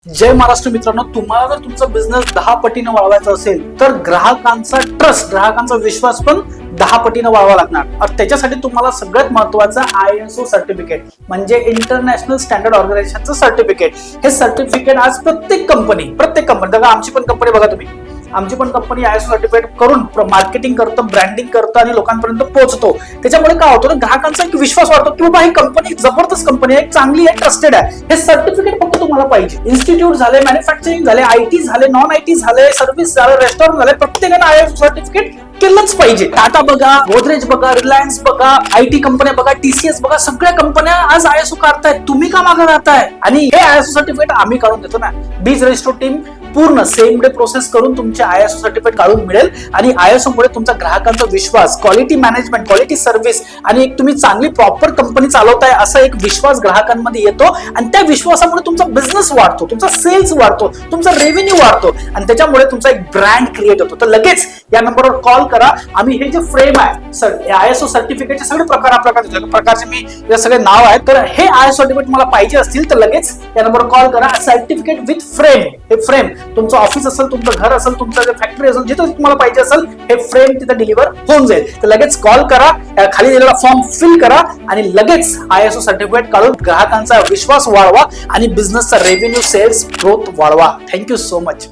जय महाराष्ट्र मित्रांनो, तुम्हाला जर तुमचा बिझनेस 10 पटीने वाढवायचा असेल तर ग्राहकांचा ट्रस्ट, ग्राहकांचा विश्वास पण 10 पटीने वाढवावा लागणार. त्याच्यासाठी तुम्हाला सगळ्यात महत्त्वाचं ISO सर्टिफिकेट म्हणजे इंटरनॅशनल स्टँडर्ड ऑर्गनायझेशनचं सर्टिफिकेट. हे सर्टिफिकेट आज प्रत्येक कंपनी बघा, आमची पण कंपनी बघा तुम्ही, आमची पण कंपनी ISO सर्टिफिकेट करून मार्केटिंग करतं, ब्रँडिंग करतं आणि लोकांपर्यंत पोहोचतो. त्याच्यामुळे काय होतं, ग्राहकांचा एक विश्वास वाढतो की बाबा ही कंपनी जबरदस्त कंपनी आहे, चांगली आहे, ट्रस्टेड आहे. हे सर्टिफिकेट फक्त तुम्हाला पाहिजे. इन्स्टिट्यूट झाले, मॅन्युफॅक्चरिंग झाले, IT झाले, नॉन IT झाले, सर्व्हिस झाले, रेस्टॉरंट झाले, प्रत्येकाने ISO सर्टिफिकेट केलंच पाहिजे. टाटा बघा, गोदरेज बघा, रिलायन्स बघा, IT कंपन्या बघा, TCS बघा, सगळ्या कंपन्या आज ISO काढतायत. तुम्ही का मागे राहताय? आणि हे ISO सर्टिफिकेट आम्ही काढून देतो ना. बीज रेस्टो टीम पूर्ण सेम डे प्रोसेस करून तुमचे ISO सर्टिफिकेट काढून मिळेल. आणि ISO मुळे तुमचा ग्राहकांचा विश्वास, क्वालिटी मॅनेजमेंट, क्वालिटी सर्व्हिस आणि एक तुम्ही चांगली प्रॉपर कंपनी चालवताय असा एक विश्वास ग्राहकांमध्ये येतो. आणि त्या विश्वासामुळे तुमचा बिझनेस वाढतो, तुमचा सेल्स वाढतो, तुमचा रेव्हेन्यू वाढतो आणि त्याच्यामुळे तुमचा एक ब्रँड क्रिएट होतो. तर लगेच या नंबरवर कॉल करा. आम्ही हे जे फ्रेम आहे ISO सर्टिफिकेटचे सगळे प्रकारचे मी या सगळे नाव आहेत. तर हे ISO सर्टिफिकेट मला पाहिजे असतील तर लगेच या नंबरवर कॉल करा. सर्टिफिकेट विथ फ्रेम, हे फ्रेम तुमचं ऑफिस असेल, तुमचं घर असेल, तुमचं फॅक्टरी असेल, जिथे तुम्हाला पाहिजे असेल हे फ्रेम तिथे डिलिव्हर होऊन जाईल. तर लगेच कॉल करा, खाली दिलेला फॉर्म फिल करा आणि लगेच ISO सर्टिफिकेट काढून ग्राहकांचा विश्वास वाढवा आणि बिझनेसचा रेव्हेन्यू, सेल्स ग्रोथ वाढवा. Thank you so much.